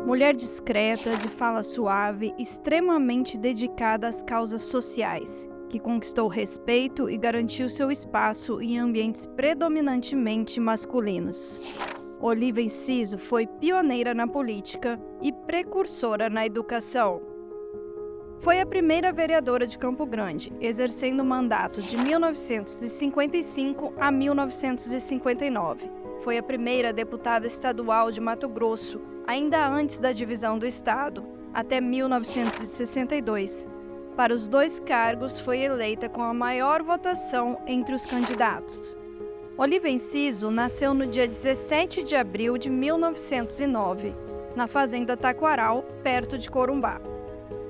Mulher discreta, de fala suave, extremamente dedicada às causas sociais, que conquistou respeito e garantiu seu espaço em ambientes predominantemente masculinos. Oliva Enciso foi pioneira na política e precursora na educação. Foi a primeira vereadora de Campo Grande, exercendo mandatos de 1955 a 1959. Foi a primeira deputada estadual de Mato Grosso, ainda antes da divisão do estado, até 1962. Para os dois cargos, foi eleita com a maior votação entre os candidatos. Oliva Enciso nasceu no dia 17 de abril de 1909, na fazenda Taquaral, perto de Corumbá.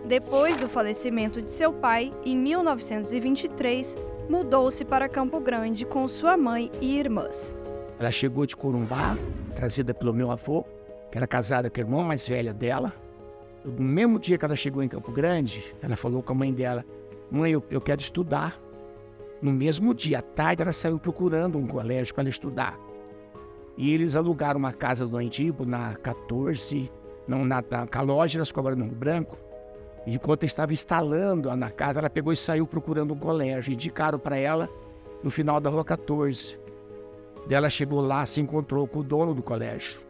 Depois do falecimento de seu pai, em 1923, mudou-se para Campo Grande com sua mãe e irmãs. Ela chegou de Corumbá, trazida pelo meu avô, que era casada com a irmã mais velha dela. No mesmo dia que ela chegou em Campo Grande, ela falou com a mãe dela: mãe, eu quero estudar. No mesmo dia, à tarde, ela saiu procurando um colégio para ela estudar. E eles alugaram uma casa do Andibo, na 14, na Calógeras, Cobra Branco. E enquanto estava instalando na casa, ela pegou e saiu procurando um colégio. Indicaram para ela no final da rua 14. Daí ela chegou lá, se encontrou com o dono do colégio,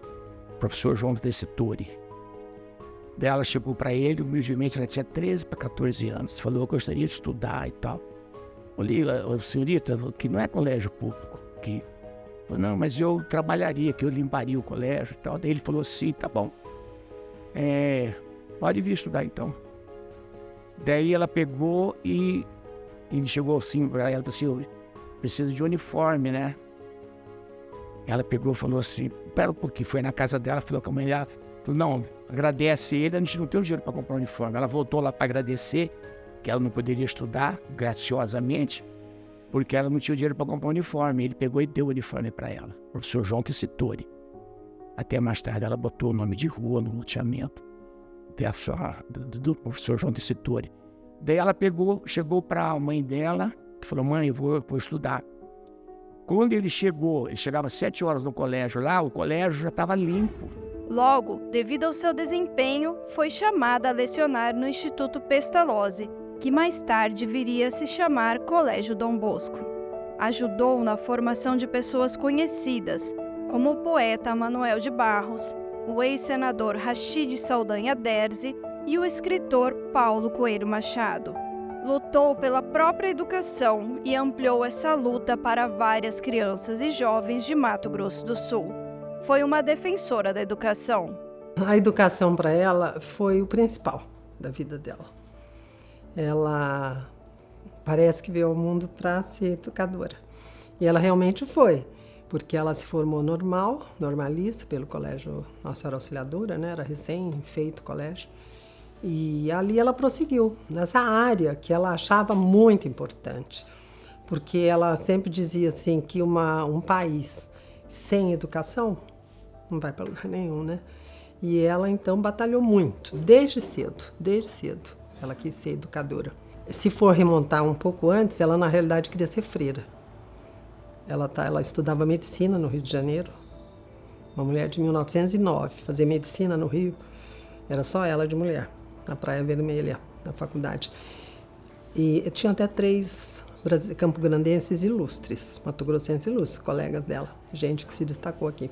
o professor João Tessitori. Daí ela chegou para ele, humildemente, ela tinha 13 para 14 anos. Falou: eu gostaria de estudar e tal. Olha, senhorita, que não é colégio público aqui. Falou: não, mas eu trabalharia, que eu limparia o colégio e tal. Daí ele falou: sim, tá bom. Pode vir estudar então. Daí ela pegou e ele chegou assim para ela e falou assim: precisa de uniforme, né? Ela pegou e falou assim: pera um pouquinho. Foi na casa dela, falou com a mãe dela. Falou: não, agradece ele, a gente não tem o dinheiro para comprar um uniforme. Ela voltou lá para agradecer, que ela não poderia estudar graciosamente, porque ela não tinha o dinheiro para comprar um uniforme. Ele pegou e deu o uniforme para ela, o professor João Tessitori. Até mais tarde ela botou o nome de rua no loteamento do professor João Tessitori. Daí ela pegou, chegou para a mãe dela e falou: mãe, eu vou estudar. Quando ele chegava às 7 horas no colégio lá, o colégio já estava limpo. Logo, devido ao seu desempenho, foi chamada a lecionar no Instituto Pestalozzi, que mais tarde viria a se chamar Colégio Dom Bosco. Ajudou na formação de pessoas conhecidas, como o poeta Manuel de Barros, o ex-senador Rachid Saldanha Derzi e o escritor Paulo Coelho Machado. Lutou pela própria educação e ampliou essa luta para várias crianças e jovens de Mato Grosso do Sul. Foi uma defensora da educação. A educação para ela foi o principal da vida dela. Ela parece que veio ao mundo para ser educadora. E ela realmente foi, porque ela se formou normalista, pelo colégio Nossa Senhora Auxiliadora, né? Era recém-feito o colégio. E ali ela prosseguiu, nessa área que ela achava muito importante. Porque ela sempre dizia assim que um país sem educação não vai para lugar nenhum, né? E ela então batalhou muito, desde cedo. Ela quis ser educadora. Se for remontar um pouco antes, ela na realidade queria ser freira. Ela estudava medicina no Rio de Janeiro, uma mulher de 1909, fazer medicina no Rio, era só ela de mulher, na Praia Vermelha, na faculdade. E tinha até 3 campograndenses ilustres, matogrossenses ilustres, colegas dela, gente que se destacou aqui,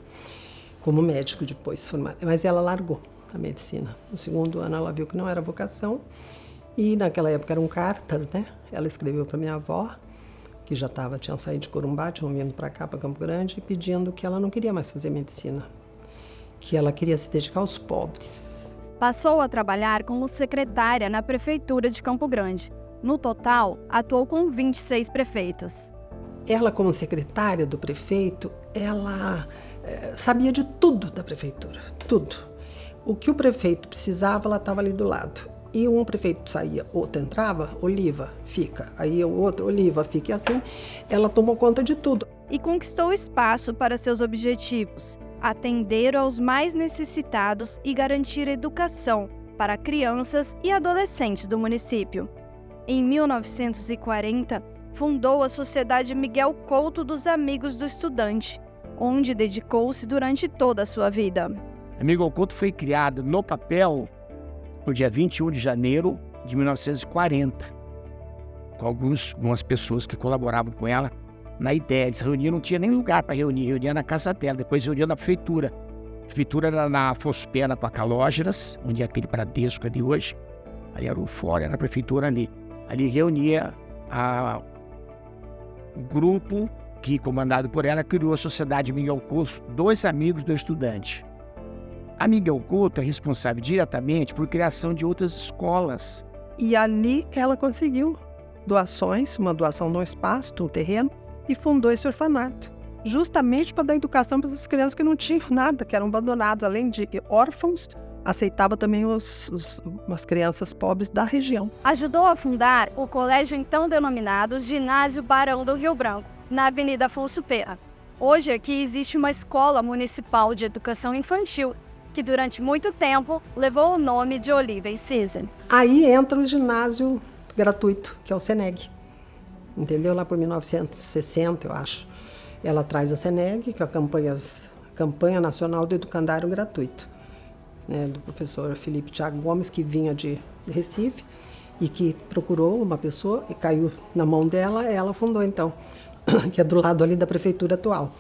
como médico depois formada. Mas ela largou a medicina. No 2º ano ela viu que não era vocação, e naquela época eram cartas, né? Ela escreveu para minha avó, que já tinham saído de Corumbá, tinham vindo para cá, para Campo Grande, pedindo que ela não queria mais fazer medicina, que ela queria se dedicar aos pobres. Passou a trabalhar como secretária na Prefeitura de Campo Grande. No total, atuou com 26 prefeitos. Ela, como secretária do prefeito, ela sabia de tudo da prefeitura, tudo. O que o prefeito precisava, ela estava ali do lado. E um prefeito saía, outro entrava, Oliva, fica. Aí o outro, Oliva, fica. E assim, ela tomou conta de tudo. E conquistou espaço para seus objetivos: atender aos mais necessitados e garantir educação para crianças e adolescentes do município. Em 1940, fundou a Sociedade Miguel Couto dos Amigos do Estudante, onde dedicou-se durante toda a sua vida. Miguel Couto foi criada no papel no dia 21 de janeiro de 1940, com algumas pessoas que colaboravam com ela na ideia. Eles reuniam, não tinha nem lugar para reunia na casa dela, depois reuniam na prefeitura. A prefeitura era na Afonso Pena, com a Calógeras, onde é aquele Bradesco ali hoje. Ali era o fórum, era a prefeitura ali. Ali reunia o grupo que, comandado por ela, criou a Sociedade Miguel Couto, 2 amigos do estudante. A Miguel Couto é responsável diretamente por criação de outras escolas. E ali ela conseguiu doações, uma doação de um espaço, de um terreno, e fundou esse orfanato, justamente para dar educação para essas crianças que não tinham nada, que eram abandonadas, além de órfãos, aceitava também umas crianças pobres da região. Ajudou a fundar o colégio então denominado Ginásio Barão do Rio Branco, na Avenida Afonso Pena. Hoje aqui existe uma escola municipal de educação infantil, que durante muito tempo levou o nome de Oliva Enciso. Aí entra o ginásio gratuito, que é o SENEG. Entendeu? Lá por 1960, eu acho. Ela traz a SENEG, que é a Campanha Nacional do Educandário Gratuito, né, do professor Felipe Thiago Gomes, que vinha de Recife e que procurou uma pessoa e caiu na mão dela, ela fundou então, que é do lado ali da prefeitura atual.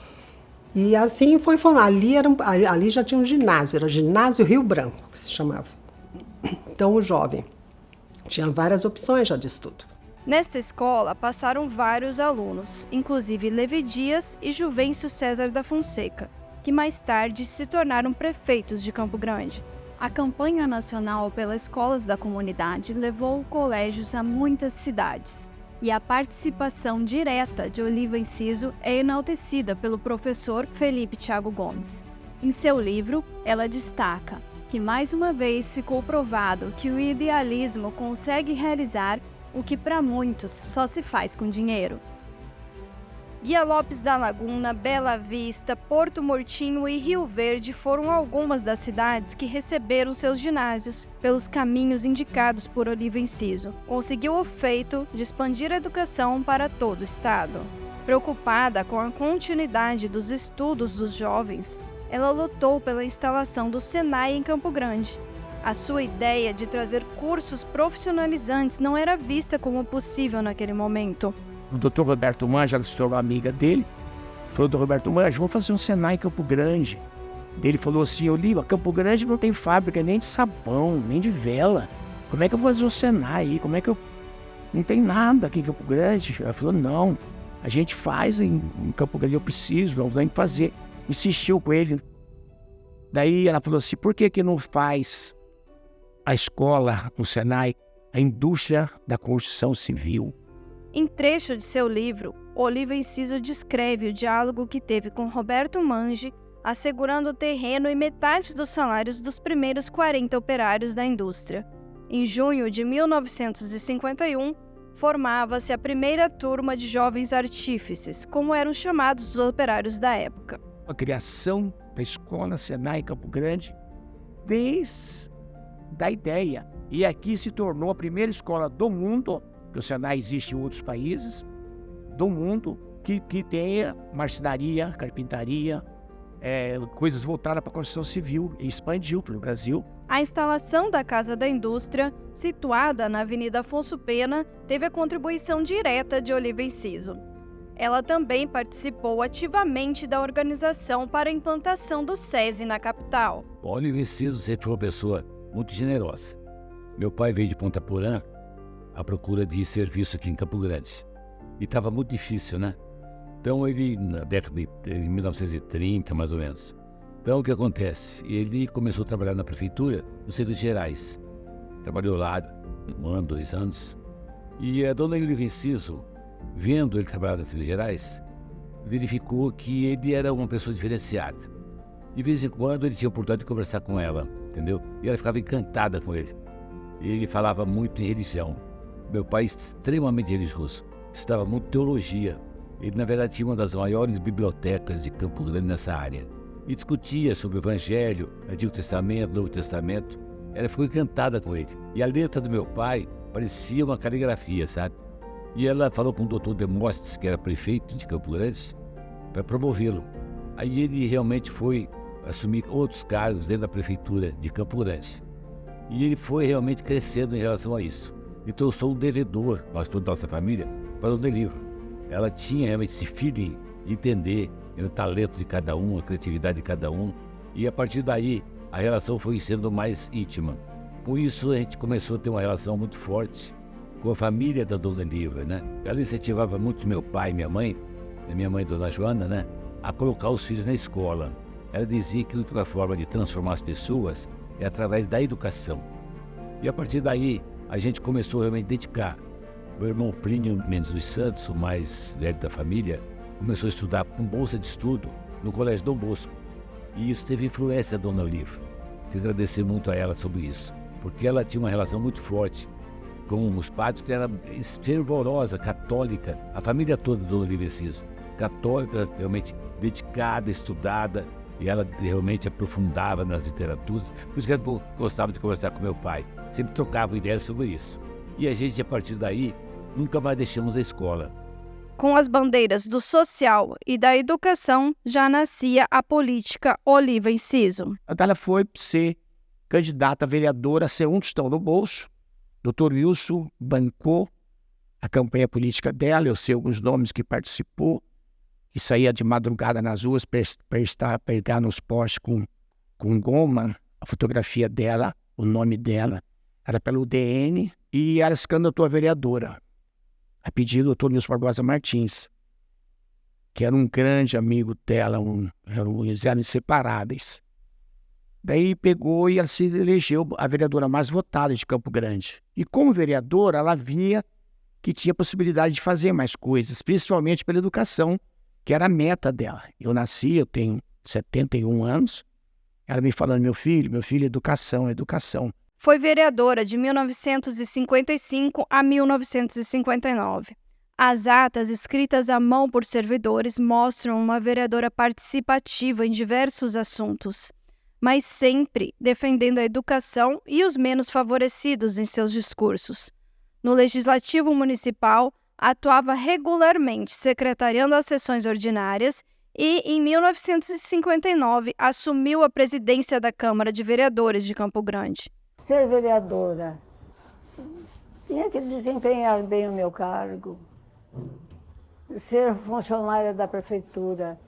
E assim foi formado. Ali já tinha um ginásio, era Ginásio Rio Branco, que se chamava. Então o jovem tinha várias opções já de estudo. Nesta escola passaram vários alunos, inclusive Levi Dias e Juvencio César da Fonseca, que mais tarde se tornaram prefeitos de Campo Grande. A campanha nacional pelas escolas da comunidade levou colégios a muitas cidades, e a participação direta de Oliva Enciso é enaltecida pelo professor Felipe Thiago Gomes. Em seu livro, ela destaca que mais uma vez ficou provado que o idealismo consegue realizar o que para muitos só se faz com dinheiro. Guia Lopes da Laguna, Bela Vista, Porto Murtinho e Rio Verde foram algumas das cidades que receberam seus ginásios pelos caminhos indicados por Oliva Enciso. Conseguiu o feito de expandir a educação para todo o estado. Preocupada com a continuidade dos estudos dos jovens, ela lutou pela instalação do Senai em Campo Grande. A sua ideia de trazer cursos profissionalizantes não era vista como possível naquele momento. O Dr. Roberto Manja, ela se tornou amiga dele, falou do Roberto Manja, vamos fazer um Senai em Campo Grande. Ele falou assim, Oliva, Campo Grande não tem fábrica nem de sabão, nem de vela. Como é que eu vou fazer um Senai aí? Como é que eu... Não tem nada aqui em Campo Grande. Ela falou, não, a gente faz em Campo Grande, eu preciso, vamos ter que fazer. Insistiu com ele. Daí ela falou assim, por que não faz a escola, o Senai, a indústria da construção civil? Em trecho de seu livro, Oliva Enciso descreve o diálogo que teve com Roberto Mange, assegurando o terreno e metade dos salários dos primeiros 40 operários da indústria. Em junho de 1951, formava-se a primeira turma de jovens artífices, como eram chamados os operários da época. A criação da escola Senai em Campo Grande, desde a ideia. E aqui se tornou a primeira escola do mundo, que o Senai existe em outros países, do mundo, que tenha marcenaria, carpintaria, coisas voltadas para a construção civil, e expandiu para o Brasil. A instalação da Casa da Indústria, situada na Avenida Afonso Pena, teve a contribuição direta de Oliva Enciso. Ela também participou ativamente da organização para a implantação do SESI na capital. Oliva Enciso sempre foi uma pessoa muito generosa. Meu pai veio de Ponta Porã à procura de serviço aqui em Campo Grande. E estava muito difícil, né? Então ele, na década de 1930, mais ou menos. Então o que acontece? Ele começou a trabalhar na prefeitura, nos serviços gerais. Trabalhou lá 1 ano, 2 anos. E a dona Oliva Enciso, vendo ele trabalhar nas serviços gerais, verificou que ele era uma pessoa diferenciada. De vez em quando ele tinha a oportunidade de conversar com ela, entendeu? E ela ficava encantada com ele. Ele falava muito em religião. Meu pai, extremamente religioso, estudava muito teologia. Ele, na verdade, tinha uma das maiores bibliotecas de Campo Grande nessa área. E discutia sobre o Evangelho, Antigo Testamento, Novo Testamento. Ela ficou encantada com ele. E a letra do meu pai parecia uma caligrafia, sabe? E ela falou com o doutor Demóstenes, que era prefeito de Campo Grande, para promovê-lo. Aí ele realmente foi assumir outros cargos dentro da prefeitura de Campo Grande. E ele foi realmente crescendo em relação a isso. Então eu sou um devedor, nós toda a nossa família, para o Livro. Ela tinha realmente esse feeling de entender o talento de cada um, a criatividade de cada um. E a partir daí, a relação foi sendo mais íntima. Por isso, a gente começou a ter uma relação muito forte com a família da Dona Livra, né? Ela incentivava muito meu pai e minha mãe Dona Joana, né? A colocar os filhos na escola. Ela dizia que a única forma de transformar as pessoas é através da educação. E a partir daí, a gente começou realmente a dedicar. Meu irmão Plínio Mendes dos Santos, o mais velho da família, começou a estudar com bolsa de estudo no Colégio Dom Bosco. E isso teve influência da Dona Livra. Tenho que agradecer muito a ela sobre isso, porque ela tinha uma relação muito forte com os padres, que era fervorosa, católica, a família toda da Dona Livra Ciso, católica, realmente dedicada, estudada, e ela realmente aprofundava nas literaturas. Por isso que eu gostava de conversar com meu pai, sempre trocava ideias sobre isso. E a gente, a partir daí, nunca mais deixamos a escola. Com as bandeiras do social e da educação, já nascia a política Oliva Enciso. Ela foi ser candidata a vereadora sem um tostão no bolso. Dr. Wilson bancou a campanha política dela, eu sei alguns nomes que participou, que saía de madrugada nas ruas para pegar nos postes com goma a fotografia dela, o nome dela, era pelo UDN, e ela se candidatou a vereadora, a pedido do Dr. Nilson Barbosa Martins, que era um grande amigo dela, eles eram inseparáveis. Daí pegou e ela se elegeu a vereadora mais votada de Campo Grande. E como vereadora, ela via que tinha possibilidade de fazer mais coisas, principalmente pela educação, que era a meta dela. Eu tenho 71 anos, ela me falando, meu filho, educação, educação. Foi vereadora de 1955 a 1959. As atas escritas à mão por servidores mostram uma vereadora participativa em diversos assuntos, mas sempre defendendo a educação e os menos favorecidos em seus discursos. No Legislativo Municipal, atuava regularmente secretariando as sessões ordinárias e, em 1959, assumiu a presidência da Câmara de Vereadores de Campo Grande. Ser vereadora, tinha que desempenhar bem o meu cargo. Ser funcionária da prefeitura,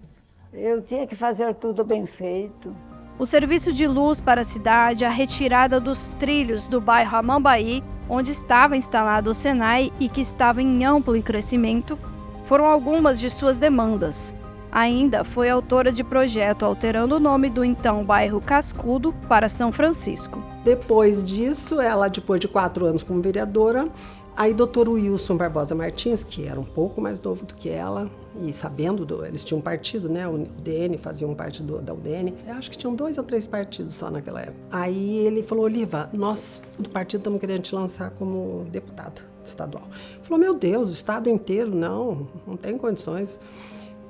eu tinha que fazer tudo bem feito. O serviço de luz para a cidade, a retirada dos trilhos do bairro Amambaí, onde estava instalado o Senai e que estava em amplo crescimento, foram algumas de suas demandas. Ainda foi autora de projeto alterando o nome do então bairro Cascudo para São Francisco. Depois disso, depois de 4 anos como vereadora, aí Dr. Wilson Barbosa Martins, que era um pouco mais novo do que ela, e sabendo, eles tinham um partido, né, o UDN, faziam parte da UDN, eu acho que tinham 2 ou 3 partidos só naquela época. Aí ele falou, Oliva, nós do partido estamos querendo te lançar como deputada estadual. Falou, meu Deus, o estado inteiro? Não tem condições.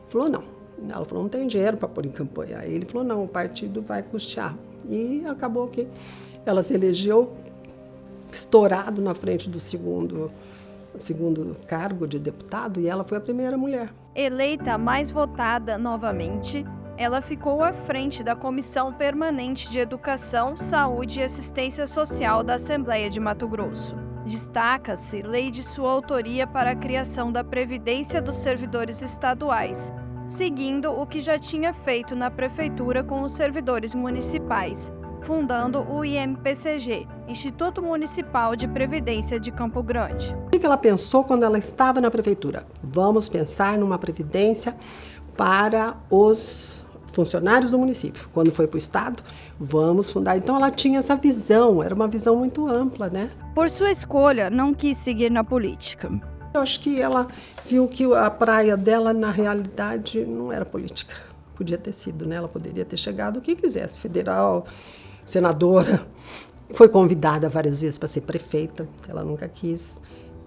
Falou, não. Ela falou, não tem dinheiro para pôr em campanha. Aí ele falou, não, o partido vai custear. E acabou que ela se elegeu estourado na frente do segundo cargo de deputado, e ela foi a primeira mulher. Eleita a mais votada novamente, ela ficou à frente da Comissão Permanente de Educação, Saúde e Assistência Social da Assembleia de Mato Grosso. Destaca-se lei de sua autoria para a criação da Previdência dos Servidores Estaduais, seguindo o que já tinha feito na Prefeitura com os servidores municipais, fundando o IMPCG, Instituto Municipal de Previdência de Campo Grande. O que ela pensou quando ela estava na Prefeitura? Vamos pensar numa previdência para os funcionários do município. Quando foi para o Estado, vamos fundar. Então ela tinha essa visão, era uma visão muito ampla, né? Por sua escolha, não quis seguir na política. Eu acho que ela viu que a praia dela, na realidade, não era política. Podia ter sido, né? Ela poderia ter chegado o que quisesse, federal, senadora. Foi convidada várias vezes para ser prefeita, ela nunca quis.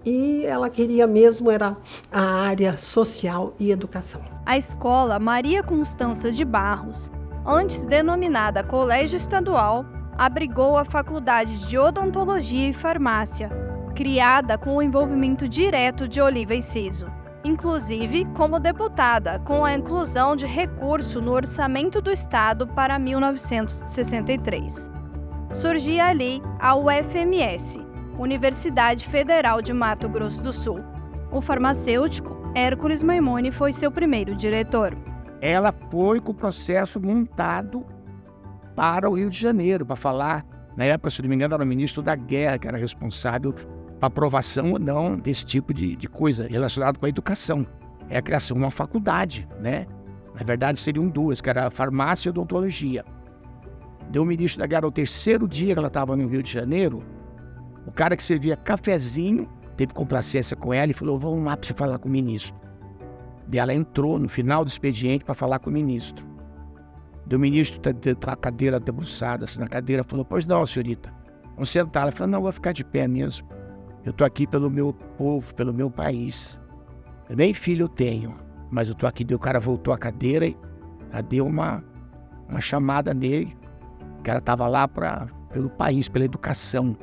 E ela queria mesmo era a área social e educação. A escola Maria Constança de Barros, antes denominada Colégio Estadual, abrigou a Faculdade de Odontologia e Farmácia, criada com o envolvimento direto de Oliva Enciso. inclusive como deputada, com a inclusão de recurso no Orçamento do Estado para 1963. Surgia ali a UFMS, Universidade Federal de Mato Grosso do Sul. O farmacêutico Hércules Maimone foi seu primeiro diretor. Ela foi com o processo montado para o Rio de Janeiro, para falar, na época, se não me engano, era o ministro da Guerra, que era responsável para aprovação ou não desse tipo de coisa relacionado com a educação. É a criação de uma faculdade, né? Na verdade, seriam duas, que era a farmácia e a odontologia. Deu o ministro da Guerra, o terceiro dia que ela estava no Rio de Janeiro, o cara que servia cafezinho teve complacência com ela e falou: vamos lá para você falar com o ministro. Daí ela entrou no final do expediente para falar com o ministro. O ministro a cadeira debruçada, assim, na cadeira, falou: pois não, senhorita, vamos sentar. Ela falou: não, vou ficar de pé mesmo. Eu estou aqui pelo meu povo, pelo meu país. Eu nem filho eu tenho, mas eu estou aqui. Daí o cara voltou à cadeira e deu uma chamada nele. O cara estava lá pelo país, pela educação.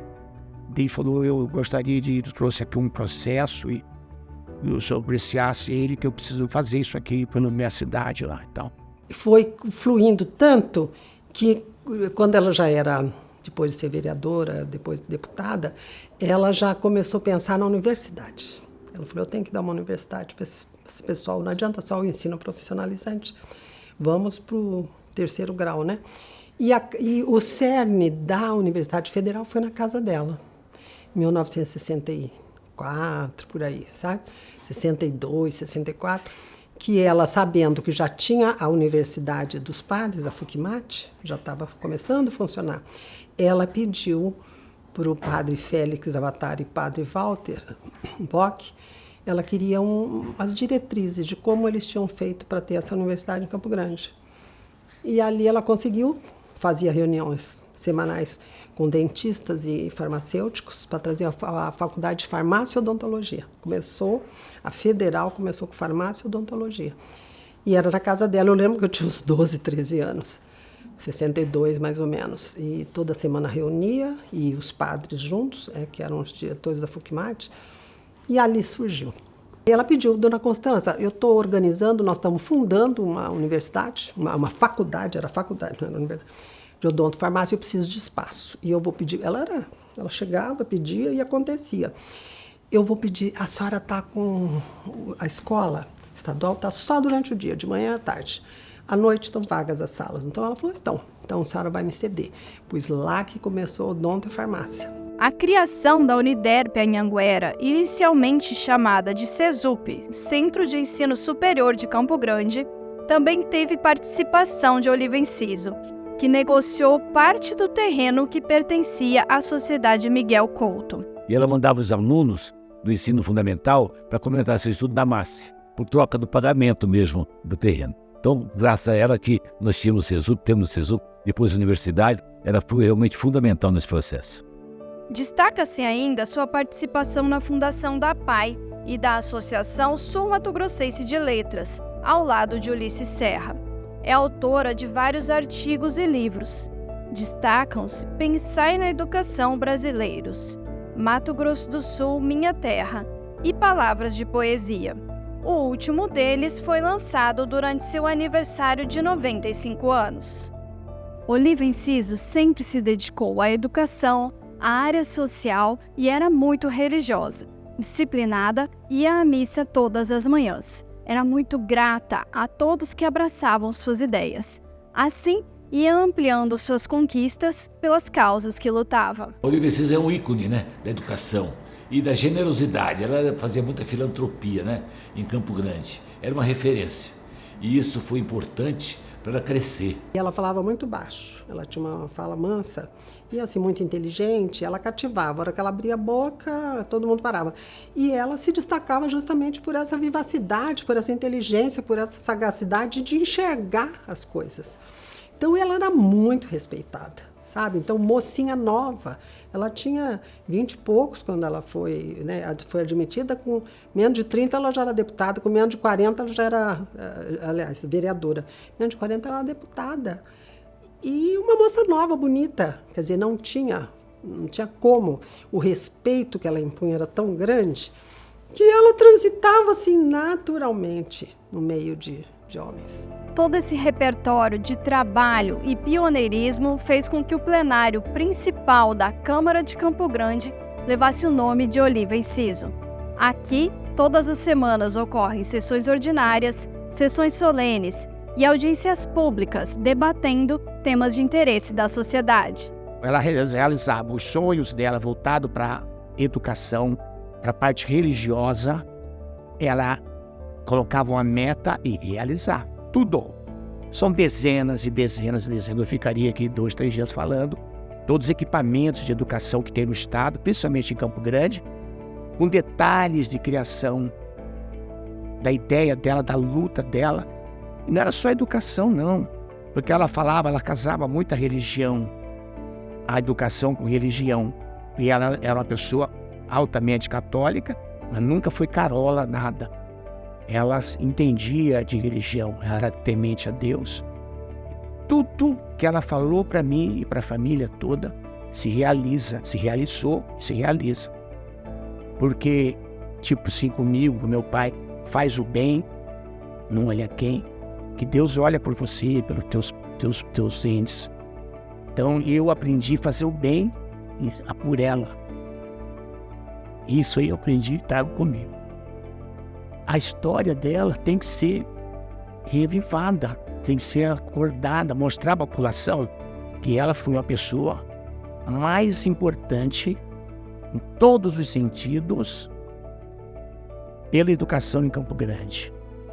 Daí falou: eu gostaria trouxe aqui um processo e eu apreciasse ele, que eu preciso fazer isso aqui pela minha cidade lá e tal. Foi fluindo tanto que quando ela já era, depois de ser vereadora, depois de deputada, ela já começou a pensar na universidade. Ela falou: eu tenho que dar uma universidade para esse pessoal, não adianta só o ensino profissionalizante, vamos para o terceiro grau, né? E o cerne da Universidade Federal foi na casa dela, 1964, por aí, sabe? 62, 64, que ela, sabendo que já tinha a Universidade dos Padres, a FUCMAT, já estava começando a funcionar, ela pediu para o padre Félix Avatar e padre Walter Bock, ela queria as diretrizes de como eles tinham feito para ter essa universidade em Campo Grande. E ali ela conseguiu, fazia reuniões semanais com dentistas e farmacêuticos para trazer a faculdade de farmácia e odontologia. A federal começou com farmácia e odontologia. E era na casa dela, eu lembro que eu tinha uns 12, 13 anos, 62 mais ou menos. E toda semana reunia, e os padres juntos, que eram os diretores da FUCMAT, e ali surgiu. E ela pediu: dona Constança, eu estou organizando, nós estamos fundando uma universidade, uma faculdade, era faculdade, não era universidade, de odontofarmácia, eu preciso de espaço. E eu vou pedir, ela chegava, pedia e acontecia. Eu vou pedir, a senhora está com a escola estadual, está só durante o dia, de manhã à tarde. À noite estão vagas as salas. Então ela falou: então a senhora vai me ceder. Pois lá que começou a odontofarmácia. A criação da Uniderp Anhanguera, inicialmente chamada de CESUP, Centro de Ensino Superior de Campo Grande, também teve participação de Oliva Enciso, que negociou parte do terreno que pertencia à Sociedade Miguel Couto. E ela mandava os alunos do ensino fundamental para complementar seu estudo da MASSE, por troca do pagamento mesmo do terreno. Então, graças a ela que nós temos o CESUP, temos o CESUP, depois a universidade, ela foi realmente fundamental nesse processo. Destaca-se ainda sua participação na fundação da PAI e da Associação Sul-Mato-Grossense de Letras, ao lado de Ulisses Serra. É autora de vários artigos e livros. Destacam-se Pensai na Educação Brasileiros, Mato Grosso do Sul, Minha Terra e Palavras de Poesia. O último deles foi lançado durante seu aniversário de 95 anos. Oliva Enciso sempre se dedicou à educação, à área social e era muito religiosa, disciplinada e ia à missa todas as manhãs. Era muito grata a todos que abraçavam suas ideias. Assim, ia ampliando suas conquistas pelas causas que lutava. Oliva Enciso é um ícone, né, da educação e da generosidade. Ela fazia muita filantropia, em Campo Grande. Era uma referência. E isso foi importante para ela crescer. E ela falava muito baixo. Ela tinha uma fala mansa e assim muito inteligente. Ela cativava. A hora que ela abria a boca, todo mundo parava. E ela se destacava justamente por essa vivacidade, por essa inteligência, por essa sagacidade de enxergar as coisas. Então ela era muito respeitada, sabe? Então, mocinha nova, ela tinha 20 e poucos quando ela foi admitida, com menos de 30 ela já era deputada, com menos de 40 ela já era, vereadora. Menos de 40 ela era deputada. E uma moça nova, bonita, quer dizer, não tinha como. O respeito que ela impunha era tão grande que ela transitava assim naturalmente no meio de homens. Todo esse repertório de trabalho e pioneirismo fez com que o plenário principal da Câmara de Campo Grande levasse o nome de Oliva Enciso. Aqui, todas as semanas ocorrem sessões ordinárias, sessões solenes e audiências públicas debatendo temas de interesse da sociedade. Ela realizava os sonhos dela voltados para a educação, para a parte religiosa. Ela colocava uma meta e realizava tudo. São dezenas e dezenas e dezenas. Eu ficaria aqui 2, 3 dias falando. Todos os equipamentos de educação que tem no estado, principalmente em Campo Grande, com detalhes de criação, da ideia dela, da luta dela. E não era só educação, não. Porque ela casava muita religião, a educação com religião. E ela era uma pessoa altamente católica, mas nunca foi carola, nada. Ela entendia de religião, ela era temente a Deus. Tudo que ela falou para mim e para a família toda se realiza, se realizou, se realiza. Porque, tipo assim, comigo, meu pai faz o bem, não olha quem, que Deus olha por você, pelos teus entes. Então eu aprendi a fazer o bem por ela. Isso aí eu aprendi e trago comigo. A história dela tem que ser revivada, tem que ser acordada, mostrar à população que ela foi uma pessoa mais importante em todos os sentidos pela educação em Campo Grande.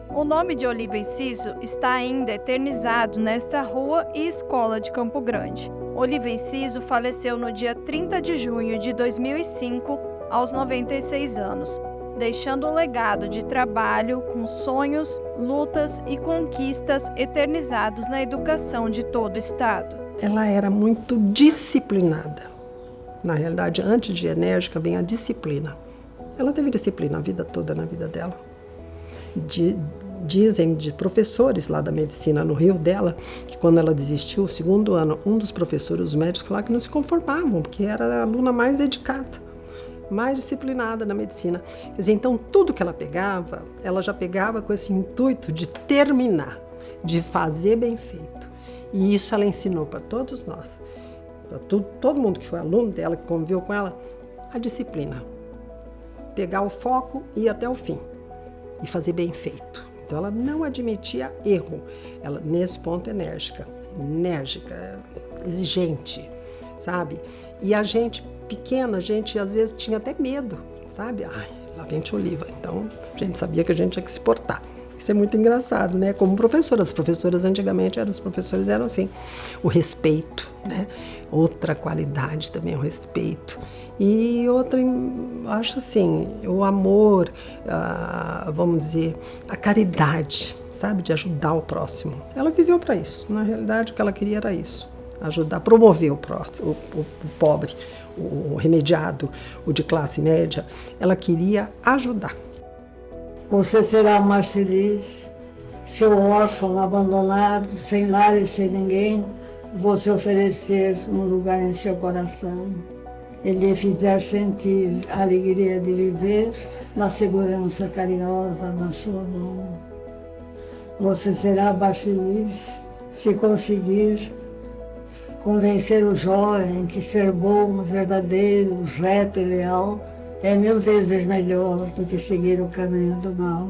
O nome de Oliva Enciso está ainda eternizado nesta rua e escola de Campo Grande. Oliva Enciso faleceu no dia 30 de junho de 2005, aos 96 anos, deixando um legado de trabalho com sonhos, lutas e conquistas eternizados na educação de todo o estado. Ela era muito disciplinada. Na realidade, antes de enérgica, vem a disciplina. Ela teve disciplina a vida toda na vida dela. Dizem de professores lá da medicina no Rio dela, que quando ela desistiu, o 2º ano, um dos professores, os médicos, falaram que não se conformavam, porque era a aluna mais dedicada, mais disciplinada na medicina. Quer dizer, então tudo que ela pegava, ela já pegava com esse intuito de terminar, de fazer bem feito. E isso ela ensinou para todos nós, para todo mundo que foi aluno dela, que conviveu com ela, a disciplina. Pegar o foco e ir até o fim. E fazer bem feito. Então ela não admitia erro. Ela, nesse ponto, enérgica, exigente, sabe? E a gente pequena, a gente às vezes tinha até medo, sabe? Ai, lá vem tia Oliva. Então a gente sabia que a gente tinha que se portar. Isso é muito engraçado, né? Como professoras. As professoras antigamente eram assim, o respeito, né? Outra qualidade também é o respeito. E outra, acho assim, o amor, vamos dizer, a caridade, sabe? De ajudar o próximo. Ela viveu para isso. Na realidade, o que ela queria era isso. Ajudar, promover o próximo, o pobre, o remediado, o de classe média. Ela queria ajudar. Você será mais feliz se o órfão abandonado, sem lar e sem ninguém, você oferecer um lugar em seu coração. Ele lhe fizer sentir a alegria de viver na segurança carinhosa da sua mão. Você será mais feliz se conseguir convencer o jovem que ser bom, verdadeiro, reto e leal é 1000 vezes melhor do que seguir o caminho do mal.